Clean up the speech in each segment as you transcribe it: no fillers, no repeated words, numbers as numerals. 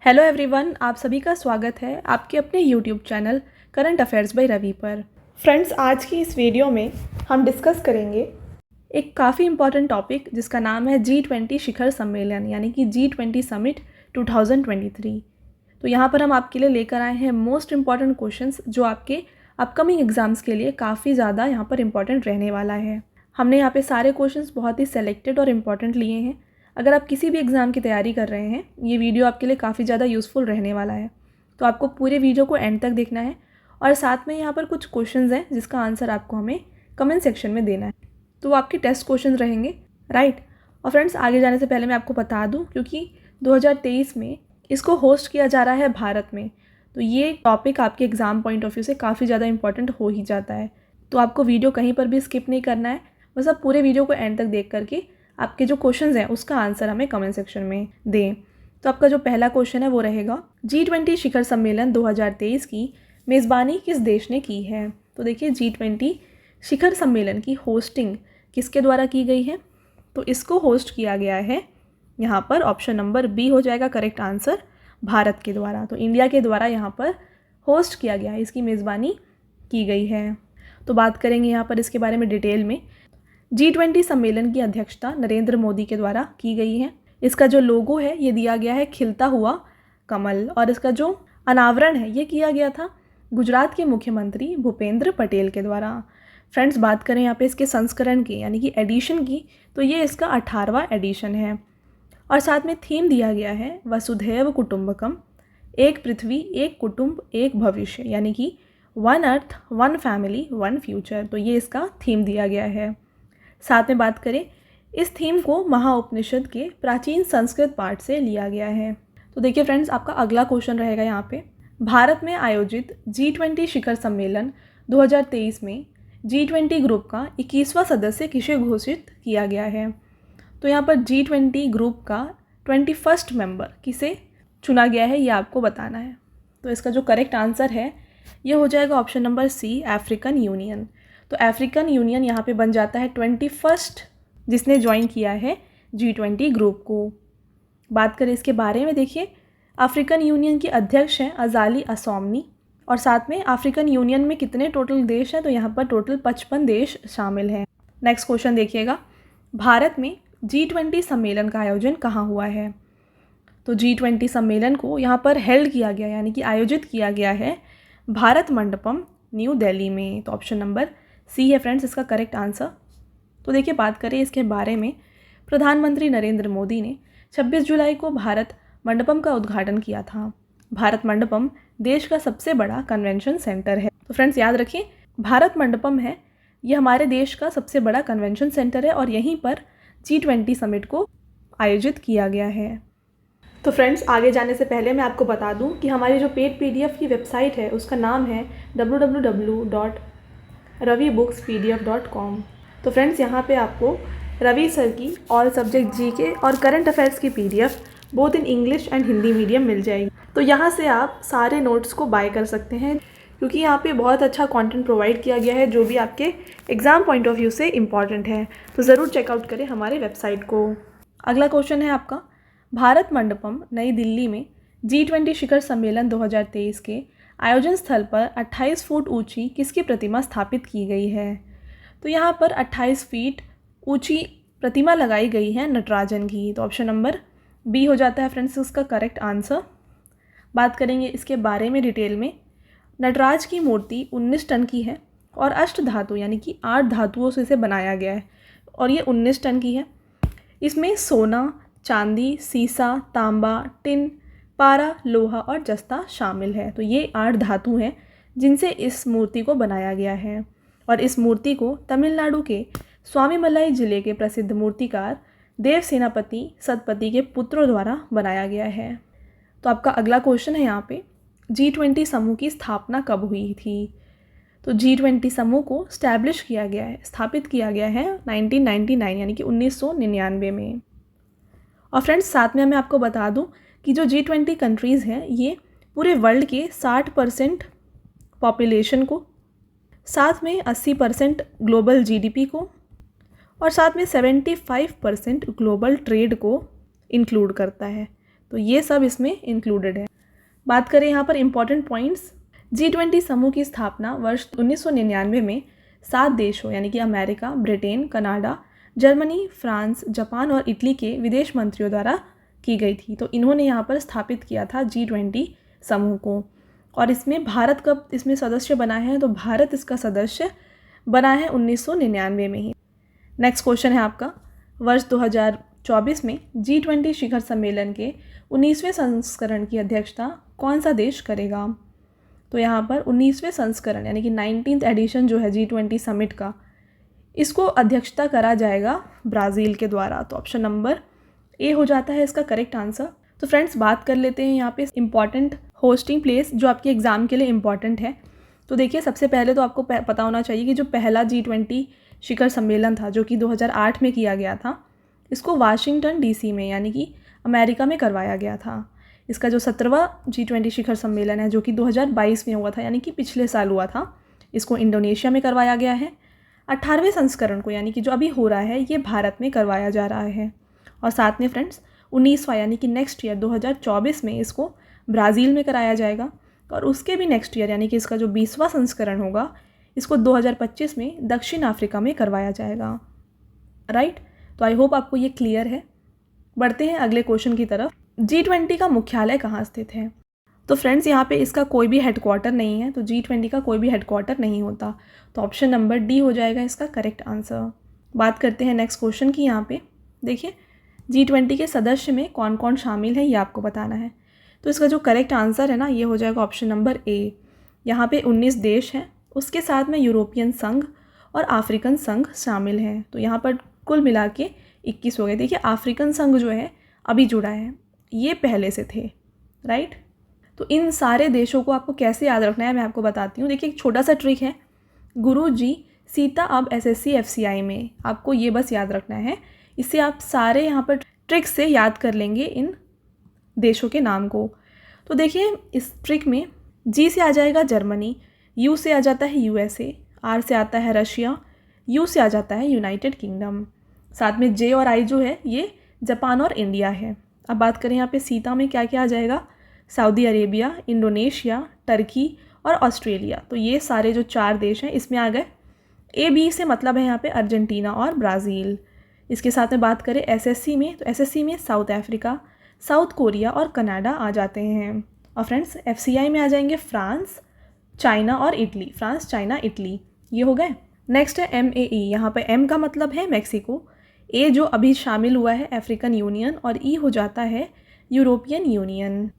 Hello everyone, आप सभी का स्वागत है आपके अपने YouTube channel current affairs by Ravi पर। फ्रेंड्स, आज की इस वीडियो में हम डिस्कस करेंगे एक काफ़ी इम्पॉर्टेंट टॉपिक जिसका नाम है G20 शिखर सम्मेलन यानी कि G20 समिट 2023। तो यहाँ पर हम आपके लिए लेकर आए हैं मोस्ट इम्पॉर्टेंट क्वेश्चंस जो आपके अपकमिंग एग्जाम्स के लिए काफ़ी ज़्यादा यहाँ पर इम्पॉर्टेंट रहने वाला है। हमने यहाँ पे सारे क्वेश्चंस बहुत ही सेलेक्टेड और इम्पॉर्टेंट लिए हैं। अगर आप किसी भी एग्ज़ाम की तैयारी कर रहे हैं, ये वीडियो आपके लिए काफ़ी ज़्यादा यूज़फुल रहने वाला है। तो आपको पूरे वीडियो को एंड तक देखना है और साथ में यहाँ पर कुछ क्वेश्चंस हैं जिसका आंसर आपको हमें कमेंट सेक्शन में देना है। तो वो आपके टेस्ट क्वेश्चंस रहेंगे, राइट। और फ्रेंड्स, आगे जाने से पहले मैं आपको बता दूँ, क्योंकि 2023 में इसको होस्ट किया जा रहा है भारत में, तो ये टॉपिक आपके एग्ज़ाम पॉइंट ऑफ व्यू से काफ़ी ज़्यादा इंपॉर्टेंट हो ही जाता है। तो आपको वीडियो कहीं पर भी स्किप नहीं करना है, बस आप पूरे वीडियो को एंड तक देख करके आपके जो क्वेश्चंस हैं उसका आंसर हमें कमेंट सेक्शन में दें। तो आपका जो पहला क्वेश्चन है वो रहेगा, G20 शिखर सम्मेलन 2023 की मेज़बानी किस देश ने की है। तो देखिए, G20 शिखर सम्मेलन की होस्टिंग किसके द्वारा की गई है, तो इसको होस्ट किया गया है, यहाँ पर ऑप्शन नंबर बी हो जाएगा करेक्ट आंसर, भारत के द्वारा। तो इंडिया के द्वारा यहाँ पर होस्ट किया गया है, इसकी मेज़बानी की गई है। तो बात करेंगे यहाँ पर इसके बारे में डिटेल में। G20 सम्मेलन की अध्यक्षता नरेंद्र मोदी के द्वारा की गई है। इसका जो लोगो है ये दिया गया है खिलता हुआ कमल, और इसका जो अनावरण है ये किया गया था गुजरात के मुख्यमंत्री भूपेंद्र पटेल के द्वारा। फ्रेंड्स, बात करें यहाँ पे इसके संस्करण की यानी कि एडिशन की, तो ये इसका 18वां एडिशन है। और साथ में थीम दिया गया है वसुधैव कुटुंबकम, एक पृथ्वी एक कुटुंब एक भविष्य, यानी कि one earth one family one future. तो ये इसका थीम दिया गया है। साथ में बात करें, इस थीम को महाउपनिषद के प्राचीन संस्कृत पाठ से लिया गया है। तो देखिए फ्रेंड्स, आपका अगला क्वेश्चन रहेगा यहाँ पे, भारत में आयोजित G20 शिखर सम्मेलन 2023 में G20 ग्रुप का 21वां सदस्य किसे घोषित किया गया है। तो यहाँ पर G20 ग्रुप का 21st मेंबर किसे चुना गया है, ये आपको बताना है। तो इसका जो करेक्ट आंसर है ये हो जाएगा option number C, African Union. तो अफ्रीकन यूनियन यहाँ पे बन जाता है 21st जिसने ज्वाइन किया है G20 ग्रुप को। बात करें इसके बारे में, देखिए अफ्रीकन यूनियन की अध्यक्ष हैं अजाली असौमनी, और साथ में अफ्रीकन यूनियन में कितने टोटल देश हैं, तो यहाँ पर टोटल 55 देश शामिल हैं। नेक्स्ट क्वेश्चन देखिएगा, भारत में G20 सम्मेलन का आयोजन कहाँ हुआ है। तो G20 सम्मेलन को यहाँ पर हेल्ड किया गया यानी कि आयोजित किया गया है भारत मंडपम न्यू दिल्ली में। तो ऑप्शन नंबर सी है फ्रेंड्स इसका करेक्ट आंसर। तो देखिए, बात करें इसके बारे में, प्रधानमंत्री नरेंद्र मोदी ने 26 जुलाई को भारत मंडपम का उद्घाटन किया था। भारत मंडपम देश का सबसे बड़ा कन्वेंशन सेंटर है। तो फ्रेंड्स याद रखिए, भारत मंडपम है ये हमारे देश का सबसे बड़ा कन्वेंशन सेंटर है और यहीं पर G20 समिट को आयोजित किया गया है। तो फ्रेंड्स, आगे जाने से पहले मैं आपको बता दूं कि हमारी जो पेड PDF की वेबसाइट है उसका नाम है www.ravibooks.pdf.com। तो फ्रेंड्स, यहाँ पे आपको रवि सर की ऑल सब्जेक्ट GK और करंट अफेयर्स की PDF both in English and Hindi medium मिल जाएगी। तो यहाँ से आप सारे नोट्स को बाय कर सकते हैं, क्योंकि यहाँ पे बहुत अच्छा कंटेंट प्रोवाइड किया गया है जो भी आपके एग्ज़ाम पॉइंट ऑफ व्यू से इम्पॉर्टेंट है। तो ज़रूर चेकआउट करें हमारे वेबसाइट को। अगला क्वेश्चन है आपका, भारत मंडपम नई दिल्ली में G20 शिखर सम्मेलन 2023 के आयोजन स्थल पर 28 फुट ऊंची किसकी प्रतिमा स्थापित की गई है। तो यहाँ पर 28 फीट ऊंची प्रतिमा लगाई गई है नटराजन की। तो ऑप्शन नंबर बी हो जाता है फ्रेंड्स इसका करेक्ट आंसर। बात करेंगे इसके बारे में डिटेल में, नटराज की मूर्ति 19 टन की है और अष्ट धातु यानी कि 8 धातुओं से इसे बनाया गया है और ये 19 टन की है। इसमें सोना, चांदी, सीसा, तांबा, टिन, पारा, लोहा और जस्ता शामिल है। तो ये 8 धातु हैं जिनसे इस मूर्ति को बनाया गया है और इस मूर्ति को तमिलनाडु के स्वामीमलाई जिले के प्रसिद्ध मूर्तिकार देव सेनापति सतपति के पुत्रों द्वारा बनाया गया है। तो आपका अगला क्वेश्चन है यहाँ पे, G20 समूह की स्थापना कब हुई थी। तो G20 समूह को स्टैब्लिश किया गया है, स्थापित किया गया है 1999 यानी कि 1999 में। और फ्रेंड्स, साथ में मैं आपको बता दूं कि जो G20 कंट्रीज़ हैं ये पूरे वर्ल्ड के 60% पॉपुलेशन को, साथ में 80% ग्लोबल GDP को और साथ में 75% ग्लोबल ट्रेड को इंक्लूड करता है। तो ये सब इसमें इंक्लूडेड है। बात करें यहाँ पर इम्पॉर्टेंट पॉइंट्स, G20 समूह की स्थापना वर्ष 1999 में 7 देशों यानी कि America, Britain, Canada, Germany, France, Japan और इटली के विदेश मंत्रियों द्वारा की गई थी। तो इन्होंने यहाँ पर स्थापित किया था G20 समूह को। और इसमें भारत कब इसमें सदस्य बना है, तो भारत इसका सदस्य बना है 1999 में ही। नेक्स्ट क्वेश्चन है आपका, वर्ष 2024 में G20 शिखर सम्मेलन के 19वें संस्करण की अध्यक्षता कौन सा देश करेगा? तो यहाँ पर 19वें संस्करण यानी कि 19th एडिशन जो है G20 समिट का, इसको अध्यक्षता करा जाएगा ब्राज़ील के द्वारा। तो ऑप्शन नंबर ए हो जाता है इसका करेक्ट आंसर। तो फ्रेंड्स बात कर लेते हैं यहाँ पे इम्पॉर्टेंट होस्टिंग प्लेस जो आपके एग्ज़ाम के लिए इम्पॉर्टेंट है। तो देखिए सबसे पहले तो आपको पता होना चाहिए कि जो पहला G20 शिखर सम्मेलन था जो कि 2008 में किया गया था, इसको वाशिंगटन DC में यानी कि अमेरिका में करवाया गया था। इसका जो 17वां G20 शिखर सम्मेलन है जो कि 2022 में हुआ था यानी कि पिछले साल हुआ था, इसको इंडोनेशिया में करवाया गया है। 18वें संस्करण को यानी कि जो अभी हो रहा है ये भारत में करवाया जा रहा है। और साथ में फ्रेंड्स 19वां यानी कि नेक्स्ट ईयर 2024 में इसको ब्राज़ील में कराया जाएगा। और उसके भी नेक्स्ट ईयर यानी कि इसका जो 20वां संस्करण होगा इसको 2025 में दक्षिण अफ्रीका में करवाया जाएगा। राइट, तो आई होप आपको ये क्लियर है। बढ़ते हैं अगले क्वेश्चन की तरफ। G20 का मुख्यालय कहाँ स्थित है? तो फ्रेंड्स यहाँ पे इसका कोई भी हेडक्वार्टर नहीं है, तो G20 का कोई भी हेडक्वार्टर नहीं होता। तो ऑप्शन नंबर डी हो जाएगा इसका करेक्ट आंसर। बात करते हैं नेक्स्ट क्वेश्चन की। यहाँ पे देखिए G20 के सदस्य में कौन कौन शामिल है ये आपको बताना है। तो इसका जो करेक्ट आंसर है ना ये हो जाएगा ऑप्शन नंबर ए। यहाँ पे 19 देश हैं, उसके साथ में यूरोपियन संघ और अफ्रीकन संघ शामिल हैं। तो यहाँ पर कुल मिला के 21 हो गए। देखिए अफ्रीकन संघ जो है अभी जुड़ा है, ये पहले से थे। राइट, तो इन सारे देशों को आपको कैसे याद रखना है मैं आपको बताती हूँ। देखिए एक छोटा सा ट्रिक है, गुरुजी सीता अब SSC FCI में, आपको ये बस याद रखना है। इससे आप सारे यहाँ पर ट्रिक से याद कर लेंगे इन देशों के नाम को। तो देखिए इस ट्रिक में G से आ जाएगा जर्मनी, U से आ जाता है USA, R से आता है रशिया, U से आ जाता है यूनाइटेड किंगडम, साथ में J और I जो है ये जापान और इंडिया है। अब बात करें यहाँ पे सीता में क्या क्या आ जाएगा, सऊदी अरेबिया, इंडोनेशिया, टर्की और ऑस्ट्रेलिया। तो ये सारे जो 4 देश हैं इसमें आ गए। AB से मतलब है यहाँ पे अर्जेंटीना और ब्राज़ील। इसके साथ में बात करें SSC में, तो SSC में साउथ अफ्रीका, साउथ कोरिया और कनाडा आ जाते हैं। और फ्रेंड्स FCI में आ जाएंगे फ्रांस, चाइना और इटली, फ्रांस, चाइना, इटली, ये हो गए। नेक्स्ट है MAE, यहाँ पे M का मतलब है मैक्सिको, A जो अभी शामिल हुआ है अफ्रीकन यूनियन और E हो जाता है यूरोपियन यूनियन।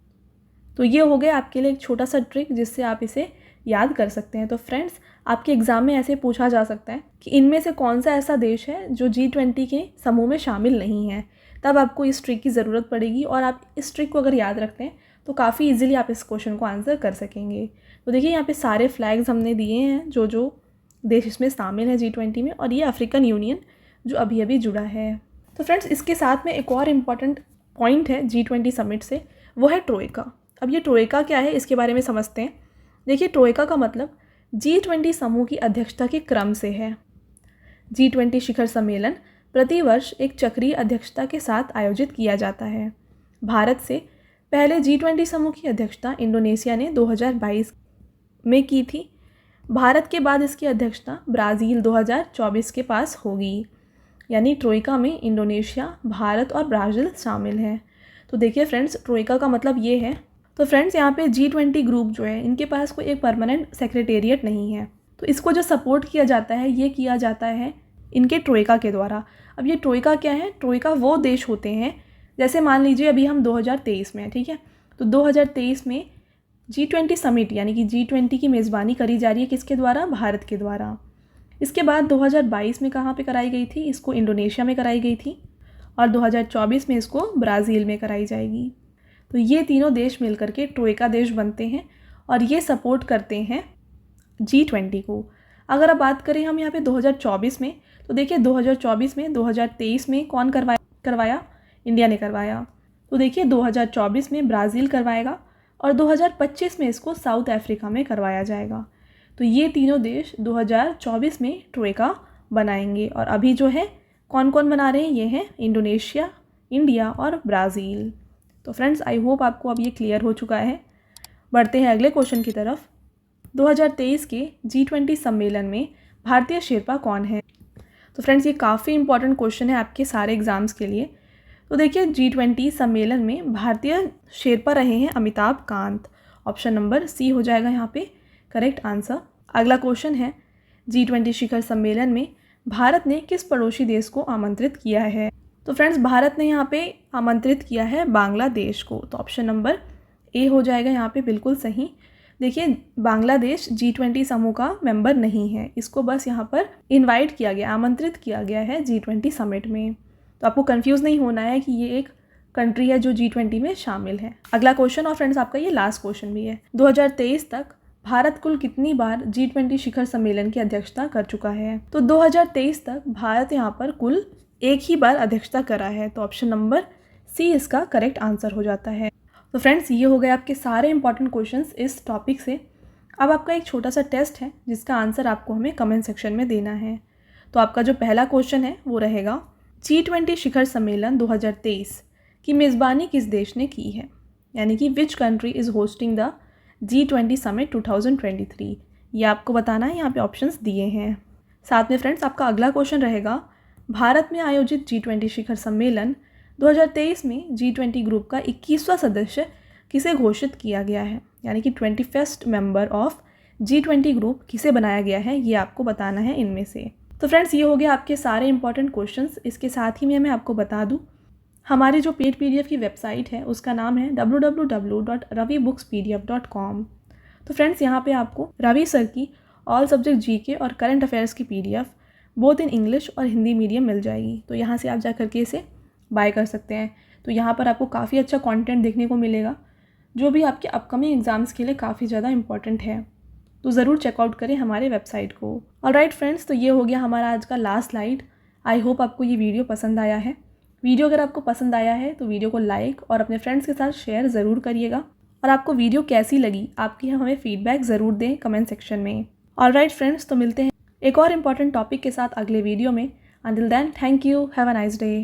तो ये हो गया आपके लिए एक छोटा सा ट्रिक जिससे आप इसे याद कर सकते हैं। तो फ्रेंड्स आपके एग्ज़ाम में ऐसे पूछा जा सकता है कि इनमें से कौन सा ऐसा देश है जो G20 के समूह में शामिल नहीं है, तब आपको इस ट्रिक की ज़रूरत पड़ेगी। और आप इस ट्रिक को अगर याद रखते हैं तो काफ़ी इजीली आप इस क्वेश्चन को आंसर कर सकेंगे। तो देखिए यहाँ पे सारे फ्लैग्स हमने दिए हैं जो जो देश इसमें शामिल है G20 में, और ये अफ्रीकन यूनियन जो अभी अभी जुड़ा है। तो फ्रेंड्स इसके साथ में एक और इम्पॉर्टेंट पॉइंट है G20 समिट से, वो है ट्रोइका। अब ये ट्रोइका क्या है इसके बारे में समझते हैं। देखिए ट्रोइका का मतलब G20 समूह की अध्यक्षता के क्रम से है। G20 शिखर सम्मेलन प्रतिवर्ष एक चक्रीय अध्यक्षता के साथ आयोजित किया जाता है। भारत से पहले G20 समूह की अध्यक्षता इंडोनेशिया ने 2022 में की थी। भारत के बाद इसकी अध्यक्षता ब्राज़ील 2024 के पास होगी। यानी ट्रोइका में इंडोनेशिया, भारत और ब्राज़ील शामिल हैं। तो देखिए फ्रेंड्स ट्रोइका का मतलब ये है। तो फ्रेंड्स यहाँ पे G20 ग्रुप जो है इनके पास कोई एक परमानेंट सेक्रेटेरिएट नहीं है, तो इसको जो सपोर्ट किया जाता है ये किया जाता है इनके ट्रोइका के द्वारा। अब ये ट्रोइका क्या है, ट्रोइका वो देश होते हैं, जैसे मान लीजिए अभी हम 2023 में हैं, ठीक है, तो 2023 में G20 समिट यानी कि G20 की मेज़बानी करी जा रही है किसके द्वारा, भारत के द्वारा। इसके बाद 2022 में कहाँ पे कराई गई थी, इसको इंडोनेशिया में कराई गई थी, और 2024 में इसको ब्राज़ील में कराई जाएगी। तो ये तीनों देश मिलकर के ट्रोइका देश बनते हैं और ये सपोर्ट करते हैं G20 को। अगर अब बात करें हम यहाँ पे 2024 में, तो देखिए 2024 में 2023 में कौन करवाया, इंडिया ने करवाया। तो देखिए 2024 में ब्राज़ील करवाएगा और 2025 में इसको साउथ अफ्रीका में करवाया जाएगा। तो ये तीनों देश 2024 में ट्रोइका बनाएंगे। और अभी जो है कौन कौन बना रहे हैं, ये हैं इंडोनेशिया, इंडिया और ब्राज़ील। तो फ्रेंड्स आई होप आपको अब ये क्लियर हो चुका है। बढ़ते हैं अगले क्वेश्चन की तरफ। 2023 के G20 सम्मेलन में भारतीय शेरपा कौन है? तो फ्रेंड्स ये काफ़ी इंपॉर्टेंट क्वेश्चन है आपके सारे एग्जाम्स के लिए। तो देखिए G20 सम्मेलन में भारतीय शेरपा रहे हैं Amitabh Kant. Option number C हो जाएगा यहाँ पे करेक्ट आंसर। अगला क्वेश्चन है G20 शिखर सम्मेलन में भारत ने किस पड़ोसी देश को आमंत्रित किया है? तो फ्रेंड्स भारत ने यहाँ पे आमंत्रित किया है बांग्लादेश को। तो ऑप्शन नंबर ए हो जाएगा यहाँ पे बिल्कुल सही। देखिए बांग्लादेश G20 समूह का मेंबर नहीं है, इसको बस यहाँ पर इनवाइट किया गया, आमंत्रित किया गया है G20 समिट में। तो आपको कंफ्यूज नहीं होना है कि ये एक कंट्री है जो G20 में शामिल है। अगला क्वेश्चन और फ्रेंड्स आपका ये लास्ट क्वेश्चन भी है। 2023 तक भारत कुल कितनी बार G20 शिखर सम्मेलन की अध्यक्षता कर चुका है? तो 2023 तक भारत यहाँ पर कुल एक ही बार अध्यक्षता करा है। तो ऑप्शन नंबर सी इसका करेक्ट आंसर हो जाता है। तो फ्रेंड्स ये हो गए आपके सारे इंपॉर्टेंट क्वेश्चंस इस टॉपिक से। अब आपका एक छोटा सा टेस्ट है जिसका आंसर आपको हमें कमेंट सेक्शन में देना है। तो आपका जो पहला क्वेश्चन है वो रहेगा G20 शिखर सम्मेलन 2023 की मेज़बानी किस देश ने की है? यानी कि which country is hosting the G20 summit 2023, ये आपको बताना है। यहाँ पे ऑप्शंस दिए हैं। साथ में फ्रेंड्स आपका अगला क्वेश्चन रहेगा भारत में आयोजित G20 शिखर सम्मेलन 2023 में G20 ग्रुप का 21वां सदस्य किसे घोषित किया गया है? यानी कि 21st member of G20 group किसे बनाया गया है, ये आपको बताना है इनमें से। तो फ्रेंड्स ये हो गया आपके सारे इंपॉर्टेंट क्वेश्चंस। इसके साथ ही मैं आपको बता दूं हमारी जो पेड PDF की वेबसाइट है उसका नाम है www.ravibooks.pdf.com। तो फ्रेंड्स यहाँ पे आपको रवि सर की ऑल सब्जेक्ट GK और करंट अफेयर्स की PDF बोथ इन इंग्लिश और हिंदी मीडियम मिल जाएगी। तो यहाँ से आप जा करके इसे बाय कर सकते हैं। तो यहाँ पर आपको काफ़ी अच्छा कंटेंट देखने को मिलेगा जो भी आपके अपकमिंग एग्ज़ाम्स के लिए काफ़ी ज़्यादा इंपॉर्टेंट है। तो ज़रूर चेकआउट करें हमारे वेबसाइट को। ऑलराइट फ्रेंड्स, तो ये हो गया हमारा आज का लास्ट स्लाइड। आई होप आपको ये वीडियो पसंद आया है। वीडियो अगर आपको पसंद आया है तो वीडियो को लाइक और अपने फ्रेंड्स के साथ शेयर ज़रूर करिएगा। और आपको वीडियो कैसी लगी आपकी हमें फीडबैक ज़रूर दें कमेंट सेक्शन में। ऑलराइट फ्रेंड्स, तो मिलते हैं एक और इम्पॉर्टेंट टॉपिक के साथ अगले वीडियो में। Until then, thank you. Have a nice day.